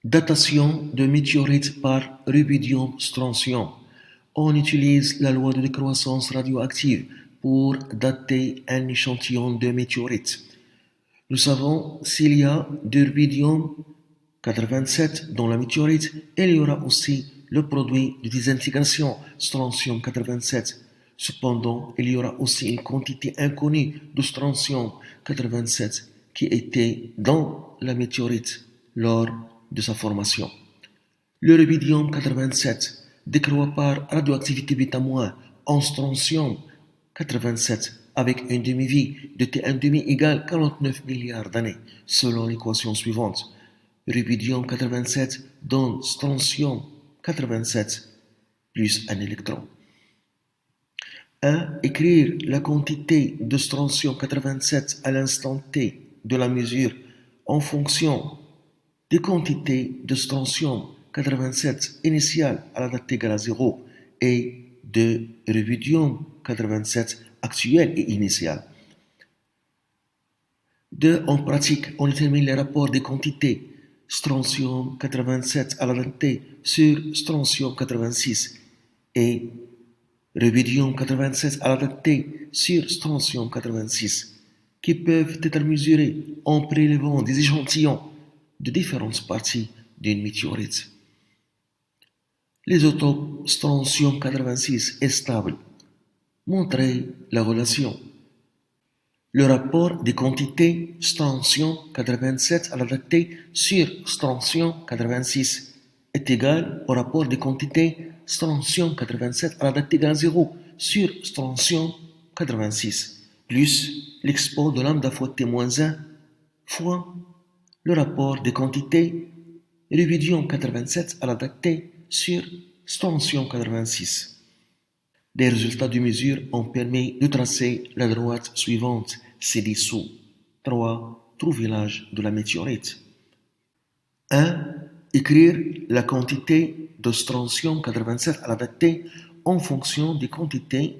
Datation de météorites par rubidium-strontium. On utilise la loi de décroissance radioactive pour dater un échantillon de météorites. Nous savons s'il y a de rubidium 87 dans la météorite, il y aura aussi le produit de désintégration strontium 87. Cependant, il y aura aussi une quantité inconnue de strontium 87 qui était dans la météorite lors de sa formation. Le rubidium 87 décroît par radioactivité β- en strontium 87 avec une demi-vie de T1,5 égale 49 milliards d'années, selon l'équation suivante. Rubidium 87 donne strontium 87 plus un électron. 1. Écrire la quantité de strontium 87 à l'instant T de la mesure en fonction des quantités de strontium 87 initiales à la date égale à 0 et de rubidium 87 actuel et initial. 2. En pratique, on détermine les rapports des quantités strontium 87 à la date T sur strontium 86 et rubidium 87 à la date T sur strontium 86 qui peuvent être mesurés en prélevant des échantillons de différentes parties d'une météorite. L'isotope strontium 86 est stable. Montrez la relation. Le rapport des quantités strontium 87 à la date T sur strontium 86 est égal au rapport des quantités strontium 87 à la date égale à 0 sur strontium 86 plus l'expo de lambda fois T-1 fois le rapport des quantités rubidium 87 à la date T sur strontium 86. Les résultats de mesure ont permis de tracer la droite suivante ci-dessous. 3. Trouver l'âge de la météorite. 1. Écrire la quantité de strontium 87 à la date T en fonction des quantités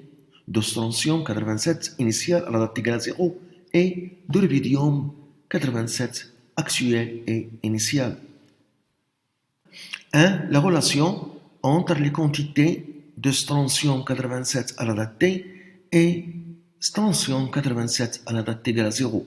de strontium 87 initiales à la date égale à 0 et de rubidium 87 actuel et initial. 1. La relation entre les quantités de strontium 87 à la date T et strontium 87 à la date égale à 0.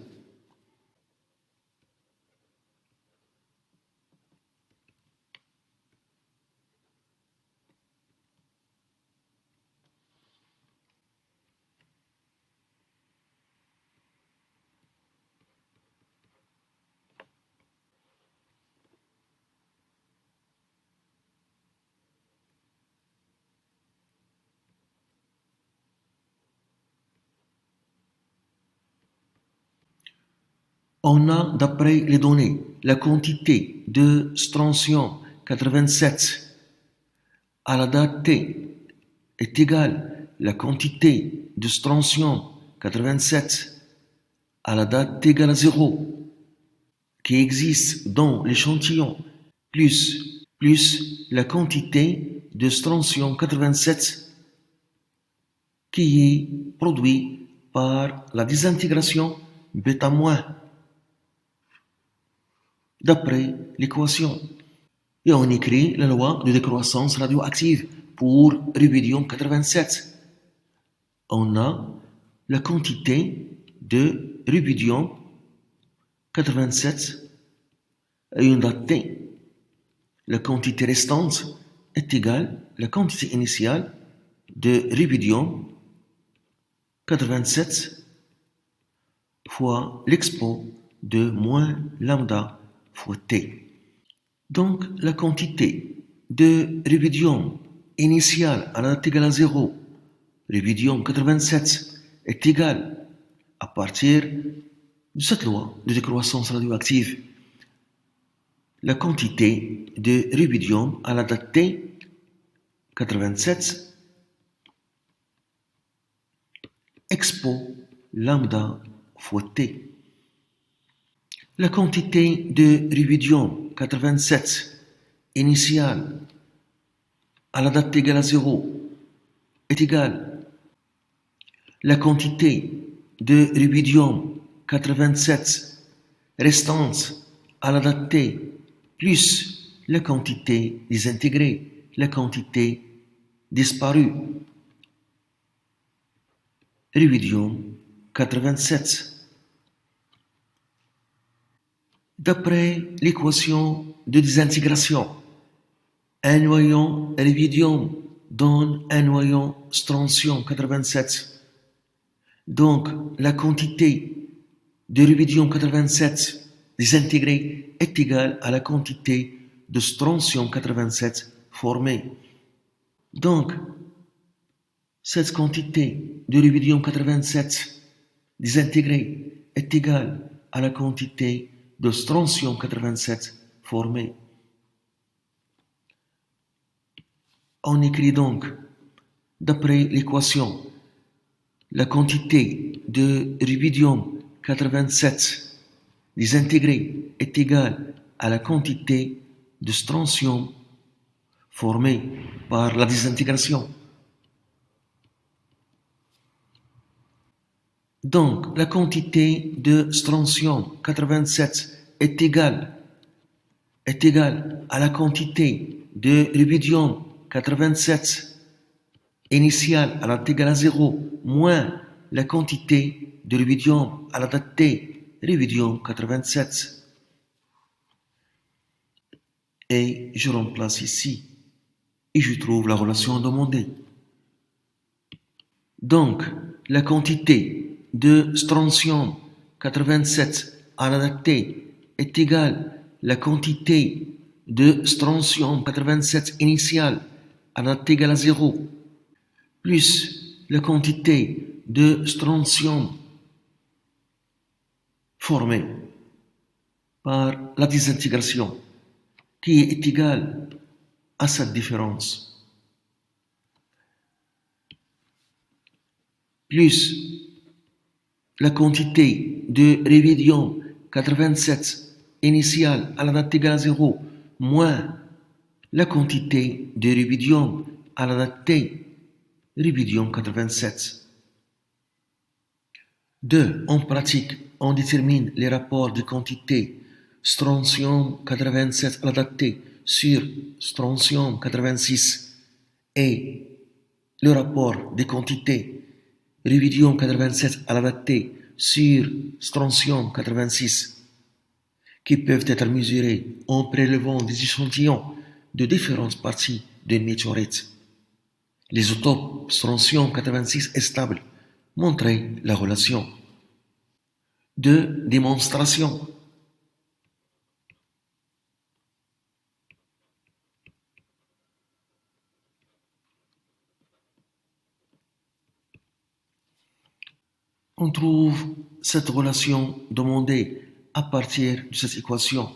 On a, d'après les données, la quantité de strontium 87 à la date T est égale à la quantité de strontium 87 à la date T égale à 0 qui existe dans l'échantillon plus la quantité de strontium 87 qui est produit par la désintégration β- d'après l'équation. Et on écrit la loi de décroissance radioactive pour rubidium 87. On a la quantité de rubidium 87 à une date T. La quantité restante est égale à la quantité initiale de rubidium 87 fois l'expo de moins lambda fois T. Donc, la quantité de rubidium initiale à la date égale à 0, rubidium 87, est égale à partir de cette loi de décroissance radioactive. La quantité de rubidium à la date T 87 expo lambda fois T. La quantité de rubidium 87 initiale à la date égale à 0 est égale à la quantité de rubidium 87 restante à la date T plus la quantité désintégrée, la quantité disparue. Rubidium 87. D'après l'équation de désintégration, un noyau rubidium donne un noyau strontium 87. Donc, la quantité de rubidium 87 désintégré est égale à la quantité de strontium 87 formée. Donc, cette quantité de rubidium 87 désintégré est égale à la quantité de strontium 87 formée. On écrit donc, d'après l'équation, la quantité de rubidium 87 désintégré est égale à la quantité de strontium formée par la désintégration. Donc, la quantité de strontium 87 est égale à la quantité de rubidium 87 initiale à la t égale à 0 moins la quantité de rubidium à la date t, rubidium 87. Et je remplace ici et je trouve la relation demandée. Donc, la quantité de strontium 87 à la date t est égale à la quantité de strontium 87 initiale à la date t égale à 0 plus la quantité de strontium formée par la désintégration qui est égale à cette différence. Plus la quantité de rubidium 87 initiale à la date égale à 0 moins la quantité de rubidium à la date t, rubidium 87. 2. En pratique, on détermine les rapports de quantité strontium 87 à la date t sur strontium 86 et le rapport de quantité rubidium 87 à la date t sur strontium 86 qui peuvent être mesurés en prélevant des échantillons de différentes parties d'une météorite. L'isotope strontium 86 est stable. Montrez la relation. 2. Démonstration. On trouve cette relation demandée à partir de cette équation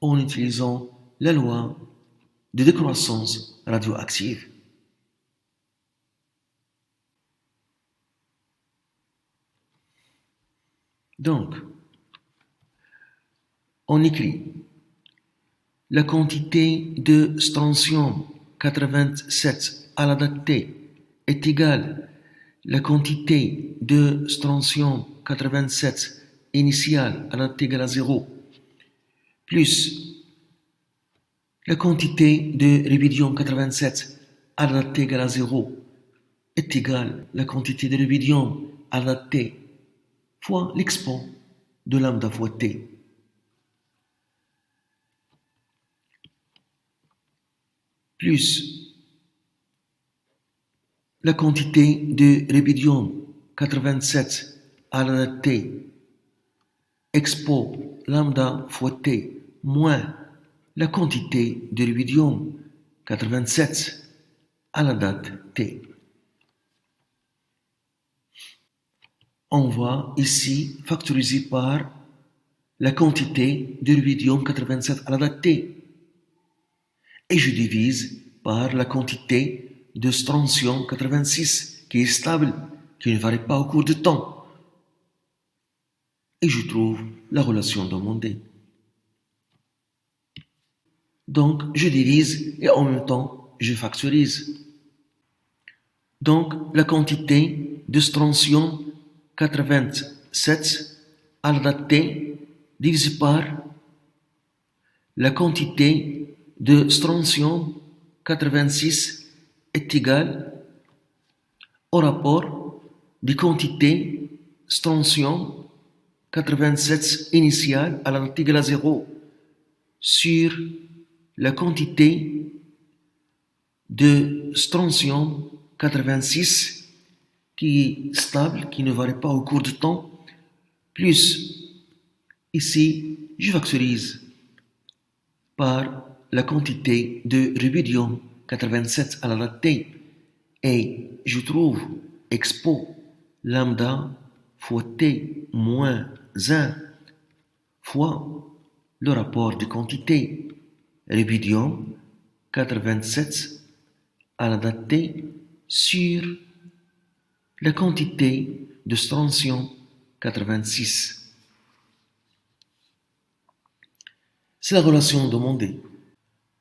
en utilisant la loi de décroissance radioactive. Donc, on écrit la quantité de strontium 87 à la date t est égale à la quantité de strontium 87 initiale à la date égale à 0 plus la quantité de rubidium 87 à la date t égale à 0 est égale à la quantité de rubidium à la date t fois l'expon de lambda fois t. Plus la quantité de rubidium 87 à la date t expo lambda fois t moins la quantité de rubidium 87 à la date t. On va ici factoriser par la quantité de rubidium 87 à la date t et je divise par la quantité de strontium 86 qui est stable, qui ne varie pas au cours du temps. Et je trouve la relation demandée. Donc, je divise et en même temps, je factorise. Donc, la quantité de strontium 87 à la date t divisé par la quantité de strontium 86 est égal au rapport des quantités strontium 87 initiale à la note égale à 0 sur la quantité de strontium 86 qui est stable, qui ne varie pas au cours du temps, plus ici, je factorise par la quantité de rubidium 87 à la date T et je trouve expo lambda fois T moins 1 fois le rapport de quantité rubidium 87 à la date T sur la quantité de strontium 86. C'est la relation demandée.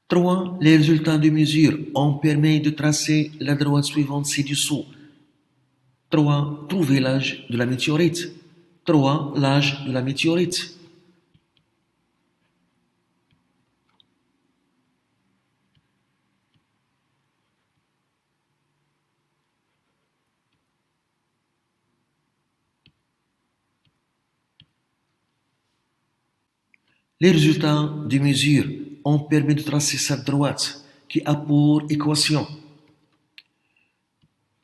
3. Les résultats de mesure ont permis de tracer la droite suivante ci-dessous. 3. Trouver l'âge de la météorite. 3. L'âge de la météorite. Les résultats de mesure ont permis de tracer cette droite qui a pour équation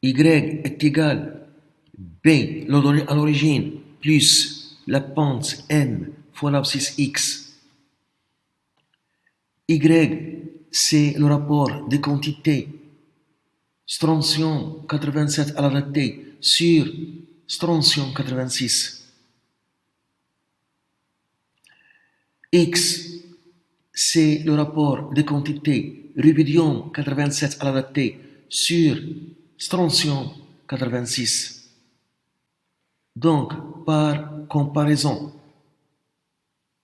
y est égal b, le donné à l'origine, plus la pente m fois l'abscisse x. Y, c'est le rapport des quantités strontium 87 à la date T sur strontium 86. X, c'est le rapport des quantités rubidium 87 à la date T sur strontium 86. Donc, par comparaison,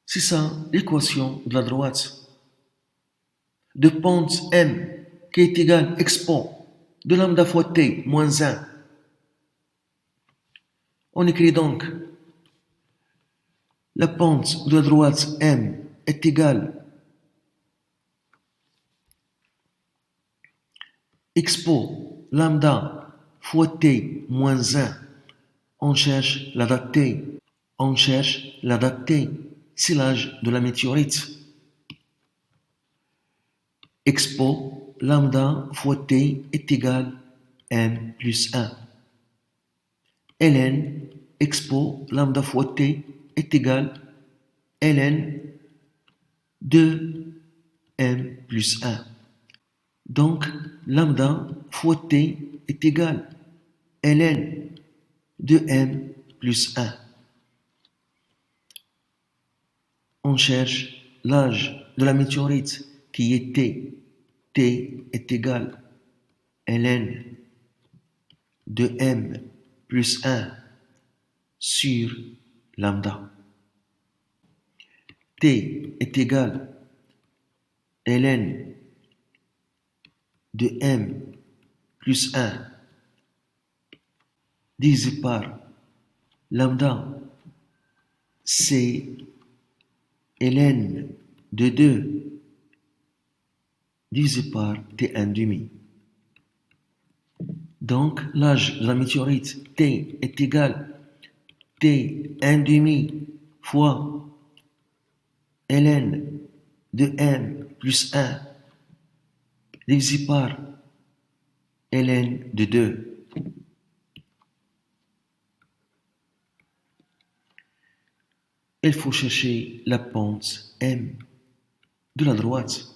c'est ça l'équation de la droite. De pente M qui est égal expo de lambda fois T moins 1. On écrit donc la pente de la droite M est égale expo lambda fois T moins 1. On cherche la date T. On cherche la date T. C'est l'âge de la météorite. Expo lambda fois T est égal M plus 1. ln expo lambda fois T est égal ln de M plus 1. Donc, lambda fois T est égal ln de M plus 1. On cherche l'âge de la météorite qui est T. T est égal ln de M plus 1 sur lambda. T est égal ln de M plus 1 divisé par lambda, c'est ln de 2 divisé par T1 demi. Donc, l'âge de la météorite T est égal T1 demi fois ln de M plus 1 divisé par ln de 2. Il faut chercher la pente M de la droite.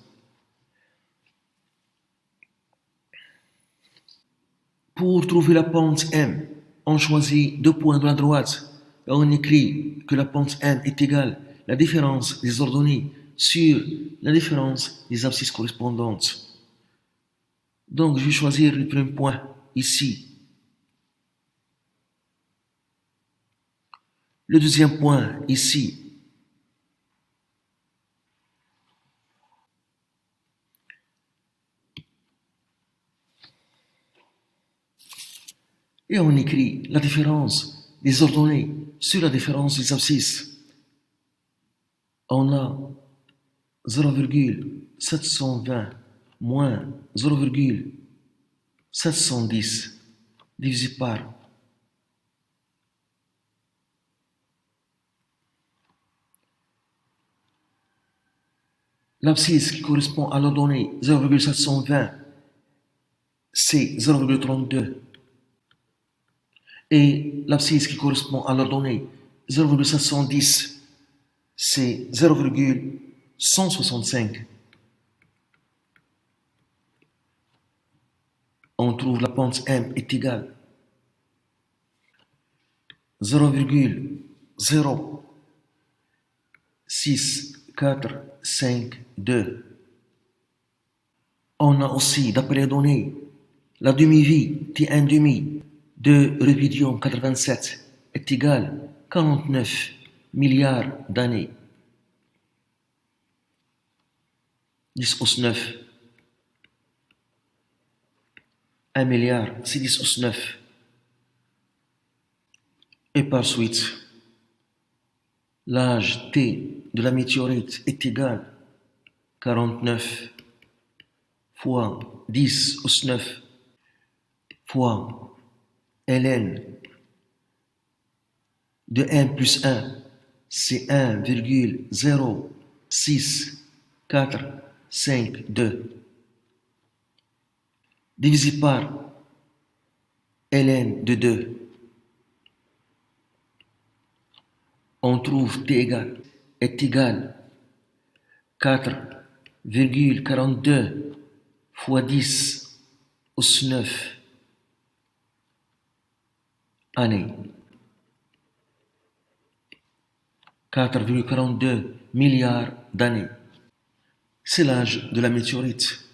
Pour trouver la pente M, on choisit deux points de la droite et on écrit que la pente M est égale à la différence des ordonnées sur la différence des abscisses correspondantes. Donc, je vais choisir le premier point ici. Le deuxième point ici. Et on écrit la différence des ordonnées sur la différence des abscisses. On a 0,720 moins 0,710 divisé par l'abscisse qui correspond à la donnée 0,720, c'est 0,32. Et l'abscisse qui correspond à la donnée 0,710, c'est 0,165. On trouve la pente M est égale 0,06452. On a aussi, d'après les données, la demi-vie T1 demi de Rubidium 87 est égale 49 milliards d'années. 10 os 9. 1 milliard, c'est 10 os 9. Et par suite, l'âge T de la météorite est égal à 49 fois 10 os 9 fois ln de 1 plus 1, c'est 1,06452 divisé par ln de 2. On trouve T est égal à 4,42 fois 10 os 9 années. 4,42 milliards d'années. C'est l'âge de la météorite.